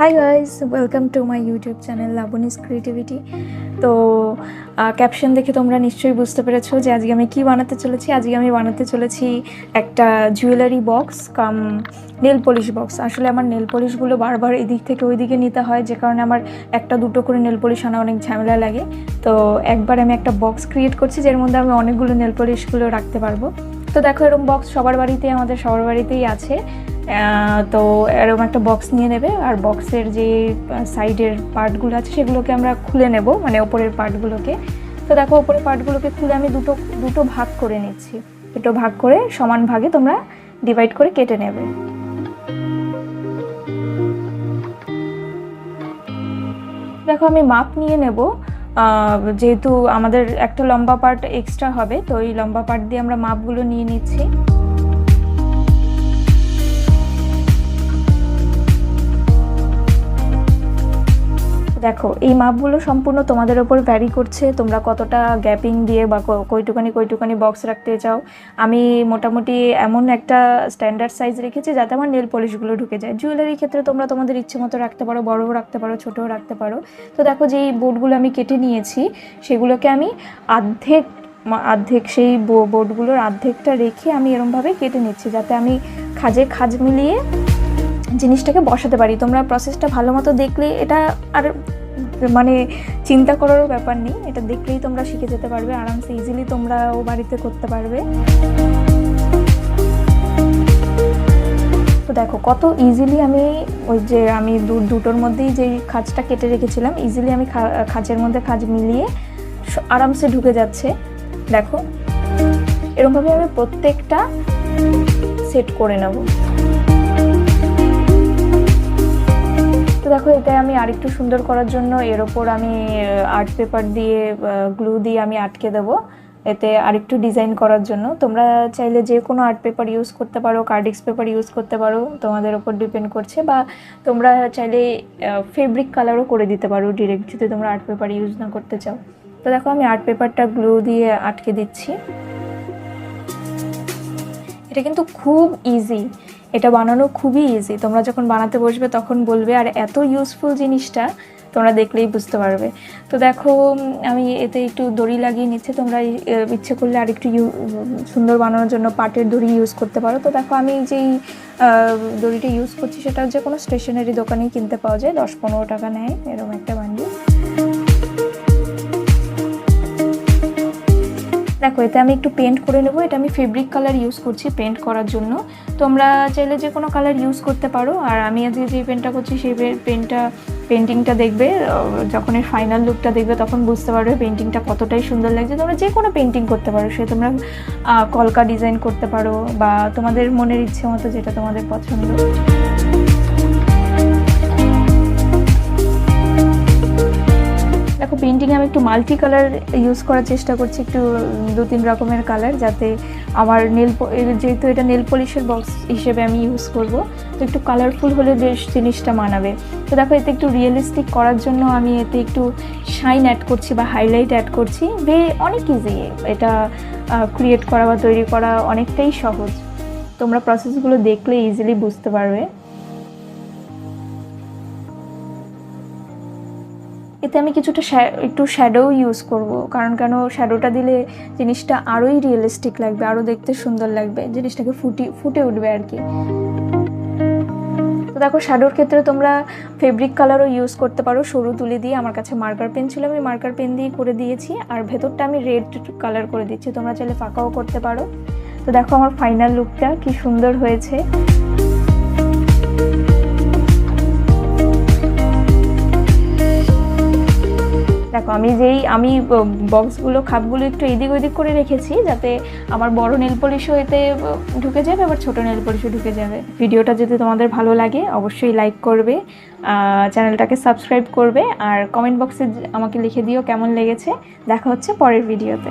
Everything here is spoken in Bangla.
High guys welcome to my YouTube channel लाबनीज क्रिएटिविटी। तो कैप्शन देखे तोमरा निश्चयई बुझते पेरेछो जे आजके आमि कि बानाते चलेछि। आजके आमि बानाते चलेछि एकटा जुएलारि बक्स कम नेल पलिश बक्स। आसले आमार नेल पलिशगुलो बार बार एदिक थेके ओई दिके निते हय, जे कारणे आमार एकटा दुटो करे नेल पलिश आना अनेक झामेला लागे। तो एकबार आमि एकटा बक्स क्रिएट करछि जेर मध्ये आमि अनेकगुलो नेल पलिशगुलो राखते पारबो। तो देखो एरकम बक्स सबार बाड़ीते आमादेर सबार बाड़ीतेई आछे। तो एरकम एक बक्स निये नेबे और बक्सर जे साइडर पार्टगुलो आछे सेगुलोके आमरा खुले नेब, माने ओपरेर पार्टगुलोके। तो देखो ओपरेर पार्टगुलोके खुले आमि दुटो दुटो भाग करे निচ্ছি। दुटो भाग करे समान भागे तोमरा डिवाइड करे केटे नेबे। देखो आमि माप निये नेब, जेहेतु आमादेर एकटा लम्बा पार्ट एक्सट्रा होबे, तो एई लम्बा पार्ट दिये आमरा मापगुलो निये निচ্ছি। देखो এই মাপগুলো সম্পূর্ণ তোমাদের উপর ভ্যারি করছে, তোমরা কতটা গ্যাপিং দিয়ে বা কয়টুকানি বক্স রাখতে চাও। আমি মোটামুটি এমন একটা স্ট্যান্ডার্ড সাইজ রেখেছি যাতে আমার নেল পলিশগুলো ঢুকে যায়। জুয়েলারির ক্ষেত্রে তোমরা তোমাদের ইচ্ছে মতো রাখতে পারো, বড়ও রাখতে পারো, ছোটও রাখতে পারো। তো দেখো যেই বোর্ডগুলো আমি কেটে নিয়েছি সেগুলোকে আমি অর্ধেক সেই বোর্ডগুলোর অর্ধেকটা রেখে আমি এরকমভাবে কেটে নিচ্ছি যাতে আমি খাজে খাজ মিলিয়ে জিনিসটাকে বসাতে পারি। তোমরা প্রসেসটা ভালো মতো দেখলে এটা আর মানে চিন্তা করারও ব্যাপার নেই, এটা দেখলেই তোমরা শিখে যেতে পারবে, আরামসে ইজিলি তোমরাও বাড়িতে করতে পারবে। তো দেখো কত ইজিলি আমি ওই যে আমি দুটোর মধ্যেই যে খাঁজটা কেটে রেখেছিলাম ইজিলি আমি খাঁজের মধ্যে খাঁজ মিলিয়ে আরামসে ঢুকে যাচ্ছে। দেখো এরকমভাবে আমি প্রত্যেকটা সেট করে নেব। তো দেখো এটা আমি আরেকটু সুন্দর করার জন্য এর ওপর আমি আর্ট পেপার দিয়ে গ্লু দিয়ে আমি আটকে দেব, এতে আরেকটু ডিজাইন করার জন্য। তোমরা চাইলে যে কোনো আর্ট পেপার ইউজ করতে পারো, কার্ডিক্স পেপার ইউজ করতে পারো, তোমাদের ওপর ডিপেন্ড করছে। বা তোমরা চাইলে ফেব্রিক কালারও করে দিতে পারো ডিরেক্ট, যদি তোমরা আর্ট পেপার ইউজ না করতে চাও। তো দেখো আমি আর্ট পেপারটা গ্লু দিয়ে আটকে দিচ্ছি। এটা কিন্তু খুব ইজি, এটা বানানো খুবই ইজি। তোমরা যখন বানাতে বসবে তখন বলবে আর এত ইউজফুল জিনিসটা তোমরা দেখলেই বুঝতে পারবে। তো দেখো আমি এতে একটু দড়ি লাগিয়ে নিচ্ছি, তোমরা ইচ্ছে করলে আর একটু সুন্দর বানানোর জন্য পাটের দড়ি ইউজ করতে পারো। তো দেখো আমি যেই দড়িটা ইউজ করছি সেটা যে কোনো স্টেশনারি দোকানেই কিনতে পাওয়া যায়, 10-15 টাকা নেয় এরকম একটা বান্ডিল। দেখো এতে আমি একটু পেন্ট করে নেব। এটা আমি ফেব্রিক কালার ইউজ করছি পেন্ট করার জন্য, তোমরা চাইলে যে কোনো কালার ইউজ করতে পারো। আর আমি আজকে যে পেন্টটা করছি সেই পেন্টিংটা দেখবে, যখন এর ফাইনাল লুকটা দেখবে তখন বুঝতে পারবে পেন্টিংটা কতটাই সুন্দর লাগছে। তোমরা যে কোনো পেন্টিং করতে পারো, সে তোমরা কলকা ডিজাইন করতে পারো বা তোমাদের মনের ইচ্ছে মতো যেটা তোমাদের পছন্দ। দেখো পেন্টিংয়ে আমি একটু মাল্টি কালার ইউজ করার চেষ্টা করছি, একটু 2-3 রকমের কালার, যাতে আমার যেহেতু এটা নেল পলিশের বক্স হিসেবে আমি ইউজ করব, তো একটু কালারফুল হলে বেশ জিনিসটা মানাবে। তো দেখো এতে একটু রিয়েলিস্টিক করার জন্য আমি এতে একটু শাইন অ্যাড করছি বা হাইলাইট অ্যাড করছি। অনেক ইজি এটা ক্রিয়েট করা বা তৈরি করা, অনেকটাই সহজ। তোমরা প্রসেসগুলো দেখলে ইজিলি বুঝতে পারবে। এতে আমি কিছুটা একটু শ্যাডো ইউজ করব, কারণ কেন শ্যাডোটা দিলে জিনিসটা আরোই রিয়েলিস্টিক লাগবে, আরও দেখতে সুন্দর লাগবে, জিনিসটাকে ফুটে উঠবে আর কি। তো দেখো শ্যাডোর ক্ষেত্রে তোমরা ফেব্রিক কালারও ইউজ করতে পারো সরু তুলি দিয়ে। আমার কাছে মার্কার পেন ছিল, আমি মার্কার পেন দিয়ে করে দিয়েছি। আর ভেতরটা আমি রেড কালার করে দিচ্ছি, তোমরা চাইলে ফাঁকাও করতে পারো। তো দেখো আমার ফাইনাল লুকটা কি সুন্দর হয়েছে। দেখো আমি বক্সগুলো খাপগুলো একটু এদিক ওদিক করে রেখেছি যাতে আমার বড় নেল পলিশও এতে ঢুকে যাবে, আবার ছোটো নেল পলিশও ঢুকে যাবে। ভিডিওটা যদি তোমাদের ভালো লাগে অবশ্যই লাইক করবে, চ্যানেলটাকে সাবস্ক্রাইব করবে, আর কমেন্ট বক্সে আমাকে লিখে দিও কেমন লেগেছে। দেখা হচ্ছে পরের ভিডিওতে।